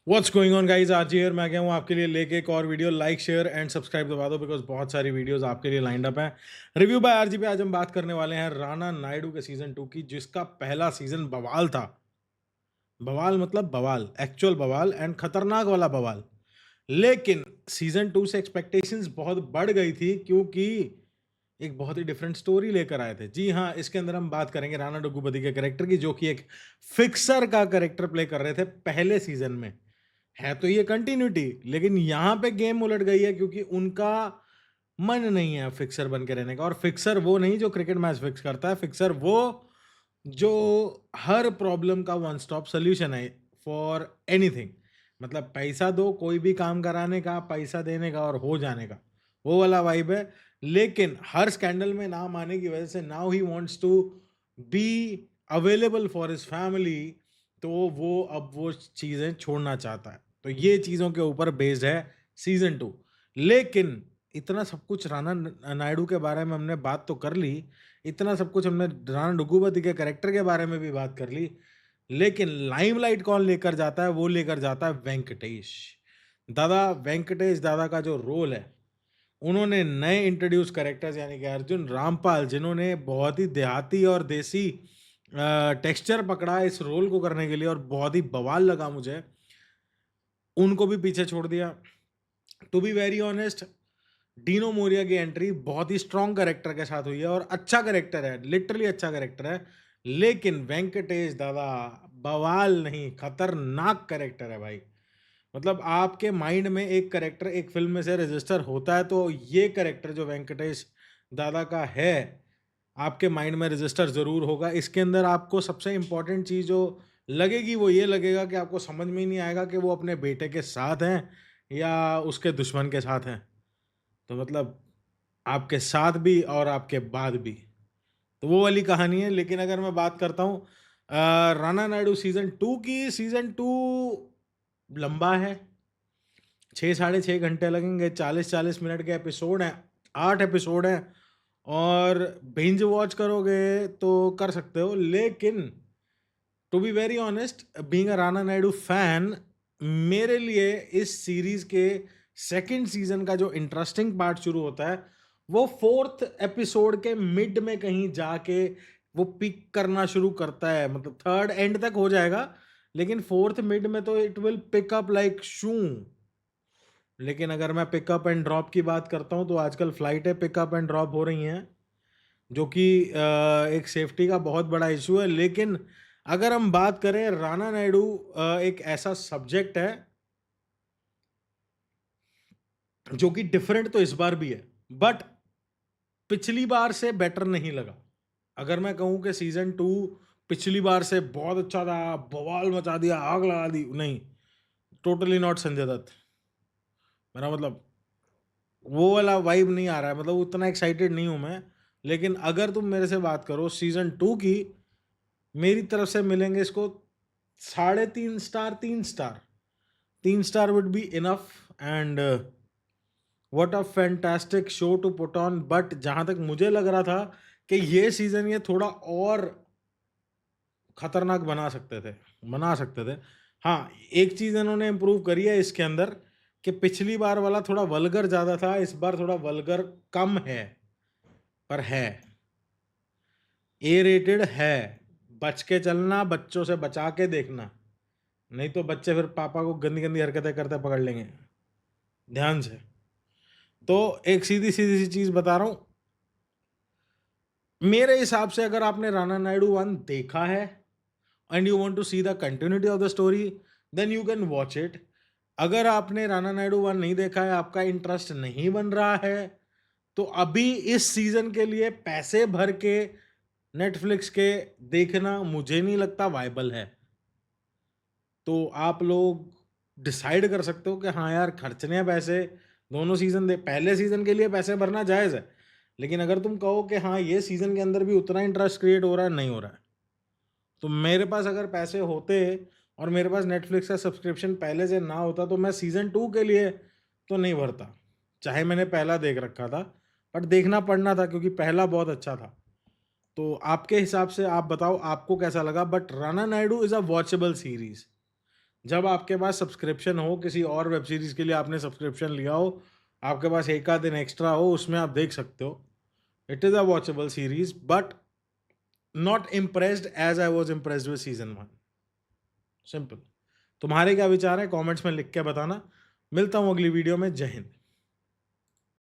What's going on guys, आज here मैं गया हूँ आपके लिए लेके एक और video. Like share and subscribe दबा दो बिकॉज बहुत सारी वीडियोस आपके लिए लाइंड अप हैं। रिव्यू बाय आरजी पे आज हम बात करने वाले हैं राणा नायडू के सीजन 2 की, जिसका पहला सीजन बवाल था। बवाल मतलब बवाल, एक्चुअल बवाल एंड खतरनाक वाला बवाल। लेकिन सीजन 2 से एक्सपेक्टेशंस बहुत बढ़ गई थी क्योंकि एक बहुत ही डिफरेंट स्टोरी लेकर आए थे। जी हाँ, इसके अंदर हम बात करेंगे राणा डग्गूबाती के कैरेक्टर की, जो कि एक फिक्सर का कैरेक्टर प्ले कर रहे थे पहले सीजन में। है तो ये कंटिन्यूटी, लेकिन यहाँ पे गेम उलट गई है क्योंकि उनका मन नहीं है फिक्सर बन के रहने का। और फिक्सर वो नहीं जो क्रिकेट मैच फिक्स करता है, फिक्सर वो जो हर प्रॉब्लम का वन स्टॉप सोल्यूशन है फॉर एनीथिंग। मतलब पैसा दो, कोई भी काम कराने का, पैसा देने का और हो जाने का, वो वाला वाइब है। लेकिन हर स्कैंडल में नाम आने की वजह से नाउ ही wants to be available for his family, तो वो अब वो चीज़ें छोड़ना चाहता है। तो ये चीज़ों के ऊपर बेस्ड है सीजन 2। लेकिन इतना सब कुछ राणा नायडू के बारे में हमने बात तो कर ली, इतना सब कुछ हमने राणा डग्गूबाती के कैरेक्टर के बारे में भी बात कर ली। लेकिन लाइमलाइट कौन लेकर जाता है? वो लेकर जाता है वेंकटेश दादा। वेंकटेश दादा का जो रोल है, उन्होंने नए इंट्रोड्यूस कैरेक्टर्स यानी कि अर्जुन रामपाल, जिन्होंने बहुत ही देहाती और देसी टेक्सचर पकड़ा इस रोल को करने के लिए और बहुत ही बवाल लगा मुझे, उनको भी पीछे छोड़ दिया। To be very honest, Dino Morea की एंट्री बहुत ही स्ट्रॉन्ग कैरेक्टर के साथ हुई है और अच्छा कैरेक्टर है, लिटरली अच्छा कैरेक्टर है। लेकिन वेंकटेश दादा बवाल नहीं, खतरनाक कैरेक्टर है भाई। मतलब आपके माइंड में एक कैरेक्टर एक फिल्म में से रजिस्टर होता है, तो ये कैरेक्टर जो वेंकटेश दादा का है आपके माइंड में रजिस्टर ज़रूर होगा। इसके अंदर आपको सबसे इम्पोर्टेंट चीज़ जो लगेगी वो ये लगेगा कि आपको समझ में ही नहीं आएगा कि वो अपने बेटे के साथ हैं या उसके दुश्मन के साथ हैं। तो मतलब आपके साथ भी और आपके बाद भी, तो वो वाली कहानी है। लेकिन अगर मैं बात करता हूँ राणा नायडू सीजन 2 की, सीजन 2 लंबा है, 6 साढ़े 6 घंटे लगेंगे, 40-40 मिनट के एपिसोड हैं, 8 एपिसोड हैं। और बिंज वॉच करोगे तो कर सकते हो। लेकिन to be very honest, being a Rana Naidu fan, मेरे लिए इस सीरीज के सेकंड सीजन का जो इंटरेस्टिंग पार्ट शुरू होता है वो फोर्थ एपिसोड के मिड में कहीं जाके वो पिक करना शुरू करता है। मतलब थर्ड एंड तक हो जाएगा, लेकिन फोर्थ मिड में तो it will pick up like shoe. लेकिन अगर मैं पिकअप एंड ड्रॉप की बात करता हूँ तो आजकल फ्लाइटें पिकअप एंड ड्रॉप हो रही हैं, जो कि एक सेफ्टी का बहुत बड़ा इशू है। लेकिन अगर हम बात करें, राणा नायडू एक ऐसा सब्जेक्ट है जो कि डिफरेंट तो इस बार भी है, बट पिछली बार से बेटर नहीं लगा। अगर मैं कहूँ कि सीजन 2 पिछली बार से बहुत अच्छा था, बवाल मचा दिया, आग लगा दी, नहीं, टोटली नॉट संजय दत्त। मेरा मतलब वो वाला वाइब नहीं आ रहा है, मतलब उतना एक्साइटेड नहीं हूँ मैं। लेकिन अगर तुम मेरे से बात करो सीजन 2 की, मेरी तरफ से मिलेंगे इसको 3.5 star, 3 star. 3 star would be enough. And what a fantastic show to put on. But जहां तक मुझे लग रहा था कि ये सीजन ये थोड़ा और खतरनाक बना सकते थे। हाँ, एक चीज इन्होंने इम्प्रूव करी है इसके अंदर कि पिछली बार वाला थोड़ा वल्गर ज्यादा था, इस बार थोड़ा वल्गर कम है, पर है, ए रेटेड है। बच के चलना, बच्चों से बचा के देखना, नहीं तो बच्चे फिर पापा को गंदी गंदी हरकतें करते पकड़ लेंगे। ध्यान से। तो एक सीधी सीधी सी चीज बता रहा हूं, मेरे हिसाब से अगर आपने राणा नायडू 1 देखा है and you want to see the continuity of the story, then you can watch it. अगर आपने राणा नायडू 1 नहीं देखा है, आपका इंटरेस्ट नहीं बन रहा है, तो अभी इस सीजन के लिए पैसे भर के नेटफ्लिक्स के देखना मुझे नहीं लगता वायबल है। तो आप लोग डिसाइड कर सकते हो कि हाँ यार, खर्चने हैं पैसे, दोनों सीजन दे, पहले सीजन के लिए पैसे भरना जायज़ है। लेकिन अगर तुम कहो कि हाँ ये सीजन के अंदर भी उतना इंटरेस्ट क्रिएट हो रहा है, नहीं हो रहा है, तो मेरे पास अगर पैसे होते और मेरे पास नेटफ्लिक्स का सब्सक्रिप्शन पहले से ना होता, तो मैं सीजन 2 के लिए तो नहीं भरता, चाहे मैंने पहला देख रखा था। बट देखना पड़ना था क्योंकि पहला बहुत अच्छा था। तो आपके हिसाब से आप बताओ आपको कैसा लगा। But Rana Naidu is a watchable series. जब आपके पास सब्सक्रिप्शन हो, किसी और वेब सीरीज़ के लिए आपने सब्सक्रिप्शन लिया हो, आपके पास 1 आध दिन एक्स्ट्रा हो, उसमें आप देख सकते हो। It is a watchable series but not impressed as I was impressed with season 1। Simple. तुम्हारे क्या विचार हैं? कमेंट्स में लिख के बताना। मिलता हूँ अगली वीडियो में। जय हिंद।